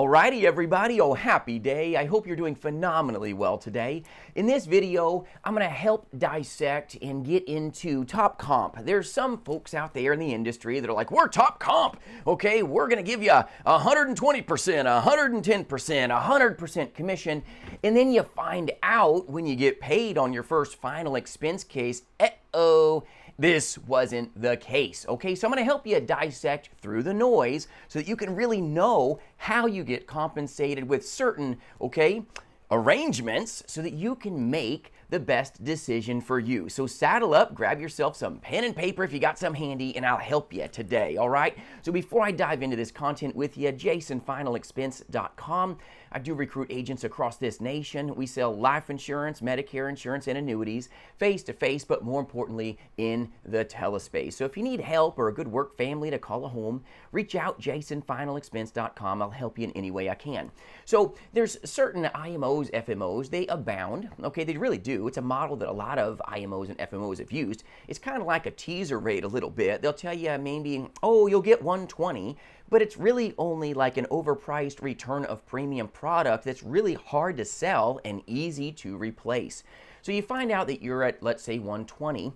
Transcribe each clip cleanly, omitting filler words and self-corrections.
Alrighty everybody, oh happy day. I hope you're doing phenomenally well today. In this video, I'm going to help dissect and get into top comp. There's some folks out there in the industry that are like, we're top comp, okay? We're going to give you 120%, 110%, 100% commission. And then you find out when you get paid on your first final expense case, this wasn't the case, okay? So I'm going to help you dissect through the noise so that you can really know how you get compensated with certain, okay, arrangements so that you can make the best decision for you. So saddle up, grab yourself some pen and paper if you got some handy, and I'll help you today, all right? So before I dive into this content with you, jasonfinalexpense.com. I do recruit agents across this nation. We sell life insurance, Medicare insurance, and annuities face-to-face, but more importantly, in the telespace. So if you need help or a good work family to call a home, reach out, jasonfinalexpense.com. I'll help you in any way I can. So there's certain IMOs, FMOs, they abound, okay? They really do. It's a model that a lot of IMOs and FMOs have used. It's kind of like a teaser rate a little bit. They'll tell you maybe, oh, you'll get 120, but it's really only like an overpriced return of premium product that's really hard to sell and easy to replace. So you find out that you're at, let's say, 120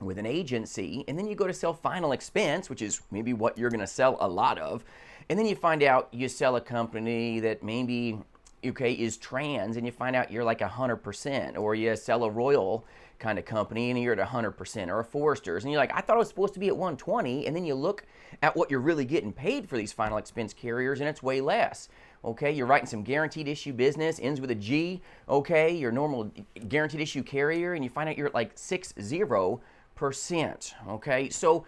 with an agency, and then you go to sell final expense, which is maybe what you're going to sell a lot of, and then you find out you sell a company that maybe is trans, and you find out you're like 100%, or you sell a Royal kind of company and you're at 100%, or a Foresters, and you're like, I thought it was supposed to be at 120, and then you look at what you're really getting paid for these final expense carriers, and it's way less. Okay, you're writing some guaranteed issue business, ends with a G, okay, your normal guaranteed issue carrier, and you find out you're at like 60%, okay? So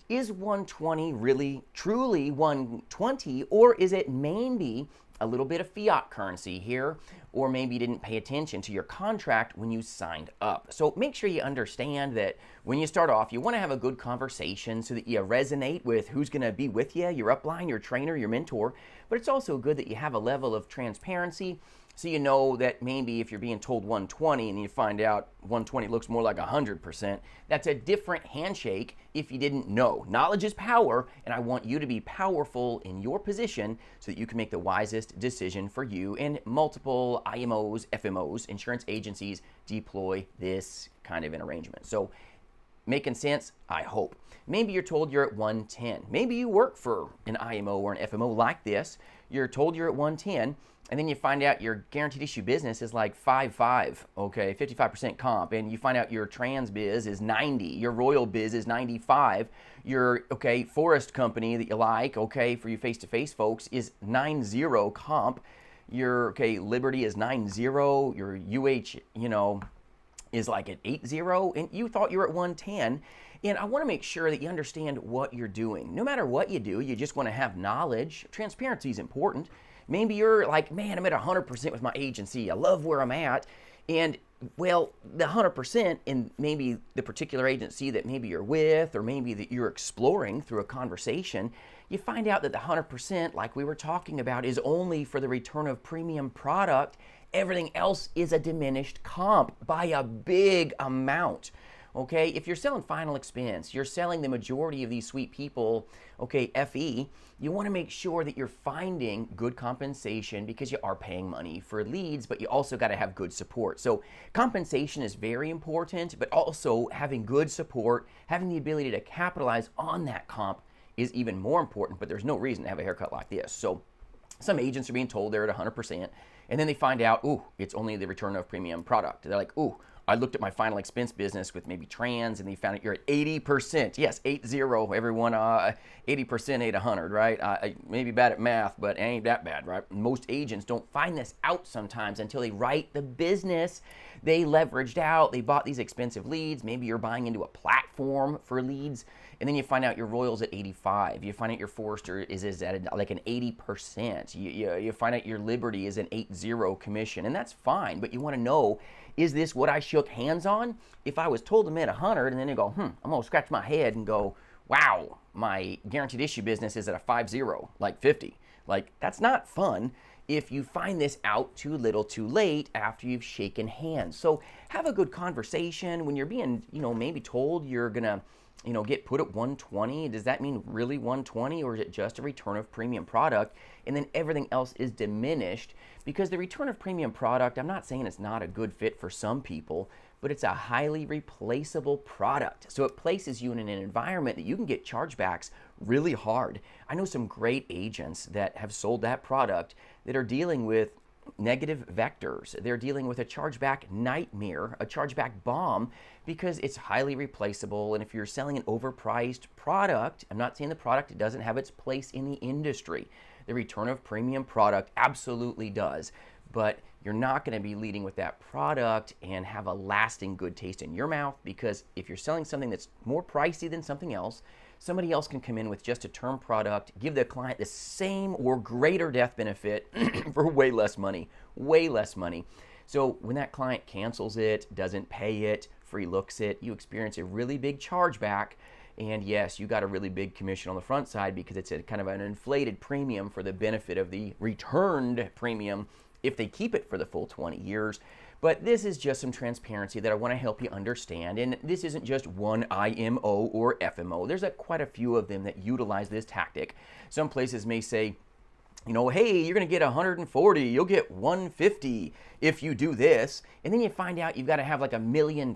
is 120 really truly 120, or is it maybe a little bit of fiat currency here, or maybe you didn't pay attention to your contract when you signed up? So make sure you understand that when you start off, you want to have a good conversation so that you resonate with who's going to be with you, your upline, your trainer, your mentor. But it's also good that you have a level of transparency so you know that maybe if you're being told 120 and you find out 120 looks more like 100%, that's a different handshake if you didn't know. Knowledge is power, and I want you to be powerful in your position so that you can make the wisest decision for you. And multiple IMOs, FMOs, insurance agencies deploy this kind of an arrangement. So making sense? I hope. Maybe you're told you're at 110. Maybe you work for an IMO or an FMO like this. You're told you're at 110, and then you find out your guaranteed issue business is like 55, okay, 55% comp, and you find out your trans biz is 90, your Royal biz is 95, your, okay, forest company that you like, okay, for you face-to-face folks is 90 comp, your, okay, Liberty is 90, your UH, is like at 80, and you thought you were at 110. And I want to make sure that you understand what you're doing. No matter what you do, you just want to have knowledge. Transparency is important. Maybe you're like, man, I'm at 100% with my agency. I love where I'm at. And well, the 100% in maybe the particular agency that maybe you're with, or maybe that you're exploring through a conversation, you find out that the 100%, like we were talking about, is only for the return of premium product. Everything else is a diminished comp by a big amount. Okay, if you're selling final expense, you're selling the majority of these sweet people, okay, FE, you want to make sure that you're finding good compensation because you are paying money for leads, but you also got to have good support. So compensation is very important, but also having good support, having the ability to capitalize on that comp is even more important, but there's no reason to have a haircut like this. So some agents are being told they're at 100%, and then they find out, ooh, it's only the return of premium product. They're like, ooh, I looked at my final expense business with maybe trans, and they found out you're at 80%. Yes, 80, everyone, 80% ain't 100, right? I may be bad at math, but it ain't that bad, right? Most agents don't find this out sometimes until they write the business. They leveraged out, they bought these expensive leads. Maybe you're buying into a platform for leads, and then you find out your Royal's at 85. You find out your Forester is at like an 80%. You find out your Liberty is an 80 commission, and that's fine, but you want to know, is this what I shook hands on? If I was told I'm at 100, and then you go, I'm going to scratch my head and go, wow, my guaranteed issue business is at a 50, like 50. Like, that's not fun if you find this out too little too late after you've shaken hands. So have a good conversation when you're being, maybe told you're going to get put at 120? Does that mean really 120, or is it just a return of premium product and then everything else is diminished? Because the return of premium product, I'm not saying it's not a good fit for some people, but it's a highly replaceable product. So it places you in an environment that you can get chargebacks really hard. I know some great agents that have sold that product that are dealing with negative vectors. They're dealing with a chargeback nightmare, a chargeback bomb, because it's highly replaceable. And if you're selling an overpriced product, I'm not saying the product doesn't have its place in the industry. The return of premium product absolutely does. But you're not going to be leading with that product and have a lasting good taste in your mouth, because if you're selling something that's more pricey than something else, somebody else can come in with just a term product, give the client the same or greater death benefit for way less money, way less money. So when that client cancels it, doesn't pay it, free looks it, you experience a really big chargeback. And yes, you got a really big commission on the front side because it's a kind of an inflated premium for the benefit of the returned premium if they keep it for the full 20 years. But this is just some transparency that I want to help you understand. And this isn't just one IMO or FMO. There's quite a few of them that utilize this tactic. Some places may say, hey, you're going to get 140, you'll get 150 if you do this. And then you find out you've got to have like $1 million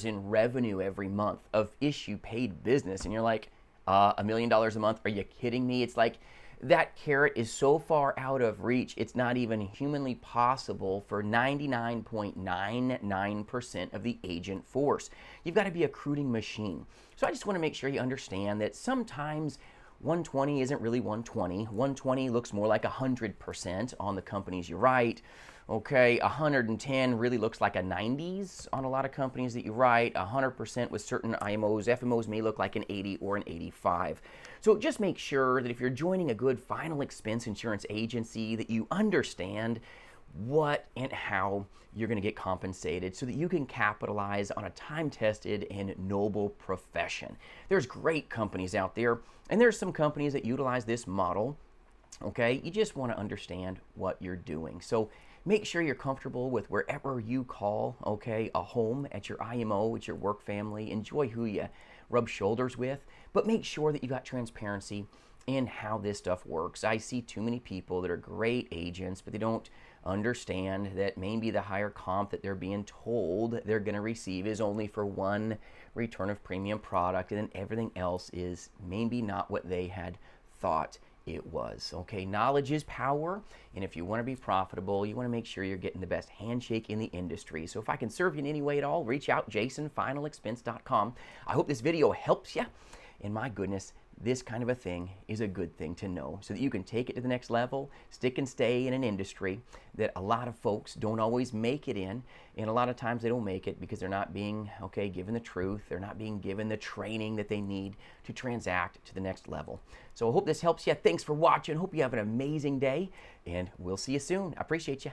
in revenue every month of issue paid business. And you're like, $1 million a month? Are you kidding me? It's like, that carrot is so far out of reach, it's not even humanly possible for 99.99% of the agent force. You've got to be a recruiting machine. So I just want to make sure you understand that sometimes 120 isn't really 120. 120 looks more like 100% on the companies you write. Okay, 110 really looks like a 90s on a lot of companies that you write. 100% with certain IMOs, FMOs may look like an 80 or an 85. So just make sure that if you're joining a good final expense insurance agency, that you understand what and how you're going to get compensated so that you can capitalize on a time-tested and noble profession. There's great companies out there, and there's some companies that utilize this model. Okay, you just want to understand what you're doing. So make sure you're comfortable with wherever you call, okay, a home, at your IMO, at your work family. Enjoy who you rub shoulders with, but make sure that you got transparency in how this stuff works. I see too many people that are great agents, but they don't understand that maybe the higher comp that they're being told they're going to receive is only for one return of premium product, and then everything else is maybe not what they had thought it was. Okay, knowledge is power, and if you want to be profitable, you want to make sure you're getting the best handshake in the industry. So if I can serve you in any way at all, reach out, jasonfinalexpense.com. I hope this video helps you, and my goodness, this kind of a thing is a good thing to know so that you can take it to the next level, stick and stay in an industry that a lot of folks don't always make it in, and a lot of times they don't make it because they're not being, given the truth. They're not being given the training that they need to transact to the next level. So I hope this helps you. Thanks for watching. Hope you have an amazing day, and we'll see you soon. I appreciate you.